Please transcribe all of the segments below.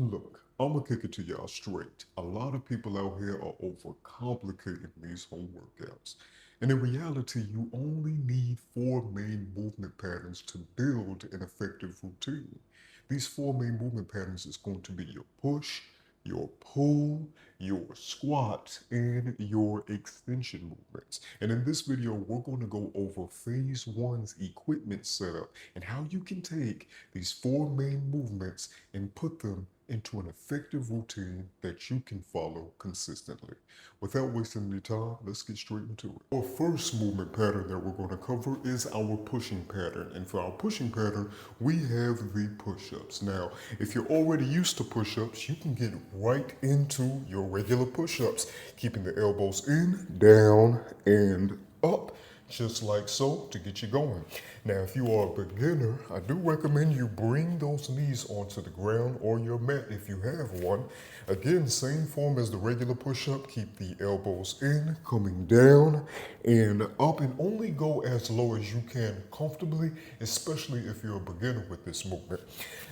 Look, I'm gonna kick it to y'all straight. A lot of people out here are overcomplicating these home workouts. And in reality, you only need four main movement patterns to build an effective routine. These four main movement patterns is going to be your push, your pull, your squat, and your extension movements. And in this video, we're going to go over phase one's equipment setup and how you can take these four main movements and put them into an effective routine that you can follow consistently. Without wasting any time, let's get straight into it. Our first movement pattern that we're going to cover is our pushing pattern. And for our pushing pattern, we have the push-ups. Now, if you're already used to push-ups, you can get right into your regular push-ups, keeping the elbows in, down, and up, just like so, to get you going. Now, if you are a beginner, I do recommend you bring those knees onto the ground or your mat if you have one. Again, same form as the regular push-up. Keep the elbows in, coming down and up, and only go as low as you can comfortably, especially if you're a beginner with this movement.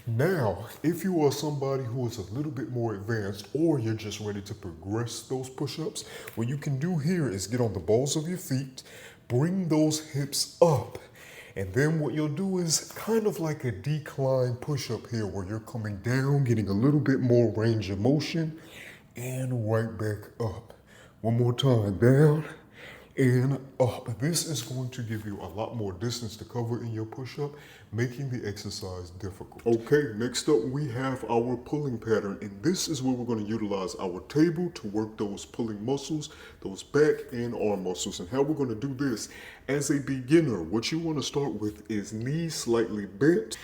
Now, if you are somebody who is a little bit more advanced, or you're just ready to progress those push-ups, what you can do here is get on the balls of your feet, bring those hips up, and then what you'll do is kind of like a decline push-up here where you're coming down, getting a little bit more range of motion, and right back up. One more time, down and up. This is going to give you a lot more distance to cover in your push-up, making the exercise difficult. Okay, next up we have our pulling pattern, and this is where we're going to utilize our table to work those pulling muscles, those back and arm muscles. And how we're going to do this, as a beginner, what you want to start with is knees slightly bent,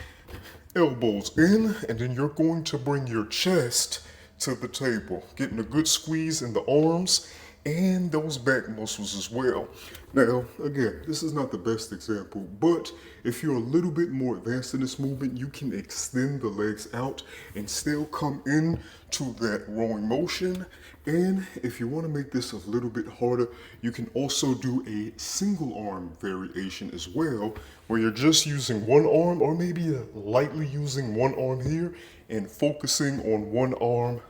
elbows in, and then you're going to bring your chest to the table, getting a good squeeze in the arms and those back muscles as well. Now, again, this is not the best example, but if you're a little bit more advanced in this movement, you can extend the legs out and still come in to that rowing motion. And if you want to make this a little bit harder, you can also do a single arm variation as well, where you're just using one arm, or maybe lightly using one arm here and focusing on one arm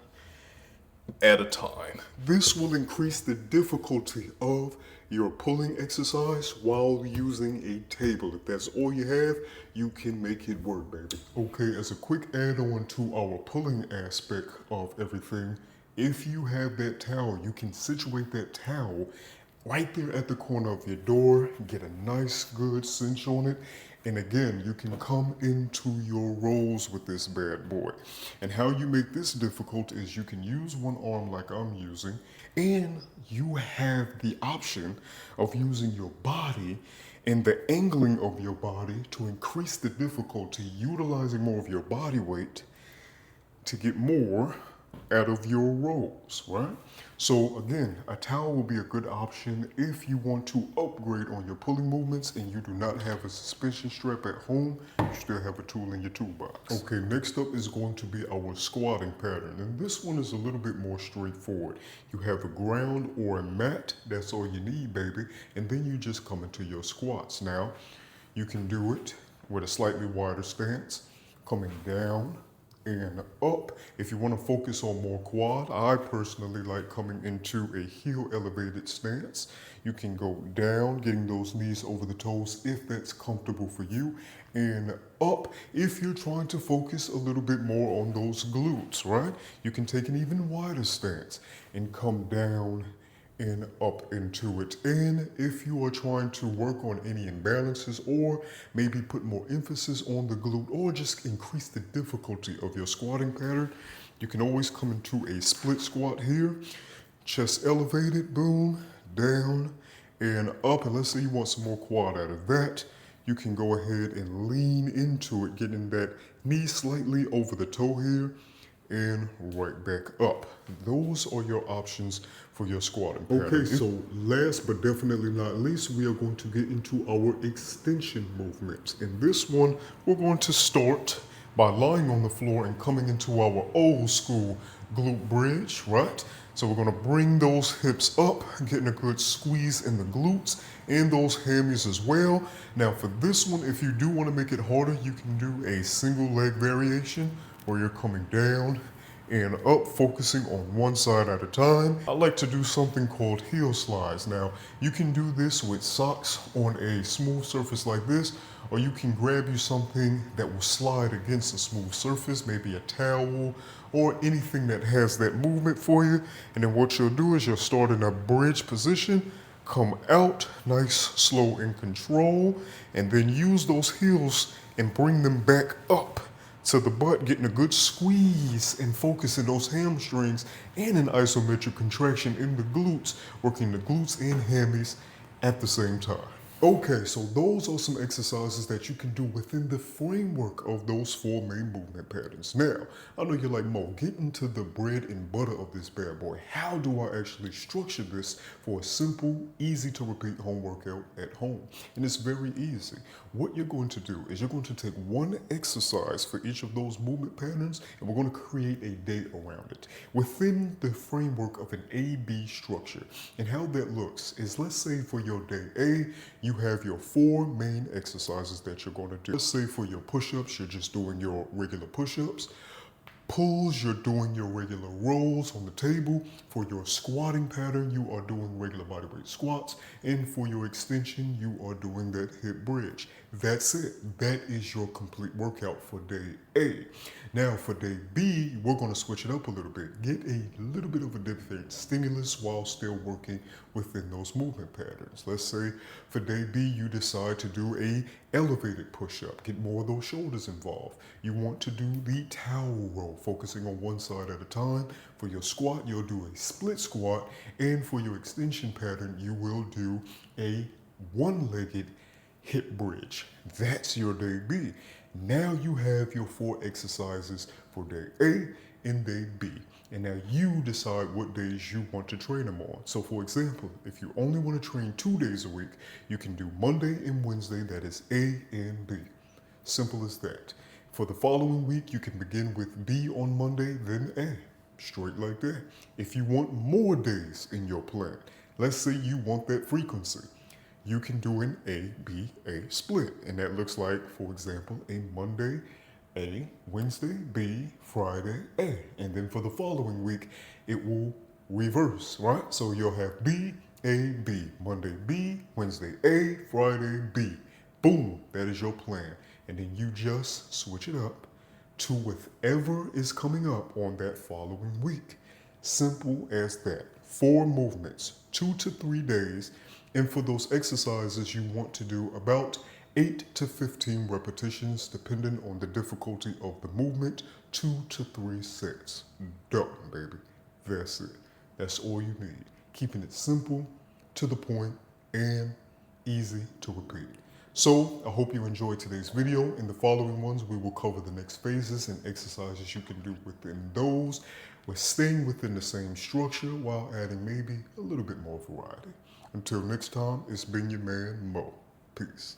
at a time. This will increase the difficulty of your pulling exercise while using a table. If that's all you have, you can make it work, baby. Okay, as a quick add-on to our pulling aspect of everything, if you have that towel, you can situate that towel right there at the corner of your door, get a nice good cinch on it, and again, you can come into your rows with this bad boy. And how you make this difficult is you can use one arm like I'm using, and you have the option of using your body and the angling of your body to increase the difficulty, utilizing more of your body weight to get more out of your rolls, right? So again, a towel will be a good option if you want to upgrade on your pulling movements and you do not have a suspension strap at home, you still have a tool in your toolbox. Okay, next up is going to be our squatting pattern, and this one is a little bit more straightforward. You have a ground or a mat, that's all you need, baby, and then you just come into your squats. Now, you can do it with a slightly wider stance, coming down and up. If you want to focus on more quad, I personally like coming into a heel elevated stance. You can go down, getting those knees over the toes if that's comfortable for you, and up if you're trying to focus a little bit more on those glutes, right? You can take an even wider stance and come down and up into it. And if you are trying to work on any imbalances or maybe put more emphasis on the glute or just increase the difficulty of your squatting pattern, you can always come into a split squat here, chest elevated, boom, down and up. And let's say you want some more quad out of that, you can go ahead and lean into it, getting that knee slightly over the toe here and right back up. Those are your options for your squatting pattern. Okay, so last but definitely not least, we are going to get into our extension movements. In this one, we're going to start by lying on the floor and coming into our old school glute bridge, right? So we're gonna bring those hips up, getting a good squeeze in the glutes and those hammies as well. Now for this one, if you do wanna make it harder, you can do a single leg variation where you're coming down and up, focusing on one side at a time. I like to do something called heel slides. Now, you can do this with socks on a smooth surface like this, or you can grab you something that will slide against a smooth surface, maybe a towel or anything that has that movement for you. And then what you'll do is you'll start in a bridge position, come out nice, slow, and control, and then use those heels and bring them back up to the butt, getting a good squeeze and focusing those hamstrings and an isometric contraction in the glutes, working the glutes and hammies at the same time. Okay, so those are some exercises that you can do within the framework of those 4 main movement patterns. Now, I know you're like, Mo, get into the bread and butter of this bad boy. How do I actually structure this for a simple, easy to repeat home workout at home? And it's very easy. What you're going to do is you're going to take one exercise for each of those movement patterns, and we're going to create a day around it within the framework of an A-B structure. And how that looks is, let's say for your day A, you have your 4 main exercises that you're going to do. Let's say for your push-ups, you're just doing your regular push-ups. Pulls, you're doing your regular rolls on the table. For your squatting pattern, you are doing regular bodyweight squats. And for your extension, you are doing that hip bridge. That's it. That is your complete workout for day A. Now for day B, we're going to switch it up a little bit. Get a little bit of a different stimulus while still working within those movement patterns. Let's say for day B, you decide to do a elevated push-up. Get more of those shoulders involved. You want to do the towel roll, focusing on one side at a time. For your squat, you'll do a split squat. And for your extension pattern, you will do a one-legged hip bridge. That's your day B. Now you have your 4 exercises for day A and day B. And now you decide what days you want to train them on. So for example, if you only want to train 2 days a week, you can do Monday and Wednesday, that is A and B. Simple as that. For the following week, you can begin with B on Monday, then A. Straight like that. If you want more days in your plan, let's say you want that frequency, you can do an A-B-A split. And that looks like, for example, a Monday A, Wednesday B, Friday A. And then for the following week, it will reverse, right? So you'll have B, A, B, Monday B, Wednesday A, Friday B. Boom, that is your plan. And then you just switch it up to whatever is coming up on that following week. Simple as that. 4 movements, 2 to 3 days. And for those exercises, you want to do about 8 to 15 repetitions, depending on the difficulty of the movement, 2 to 3 sets. Done, baby. That's it. That's all you need. Keeping it simple, to the point, and easy to repeat. So I hope you enjoyed today's video. In the following ones, we will cover the next phases and exercises you can do within those. We're staying within the same structure while adding maybe a little bit more variety. Until next time, it's been your man, Mo. Peace.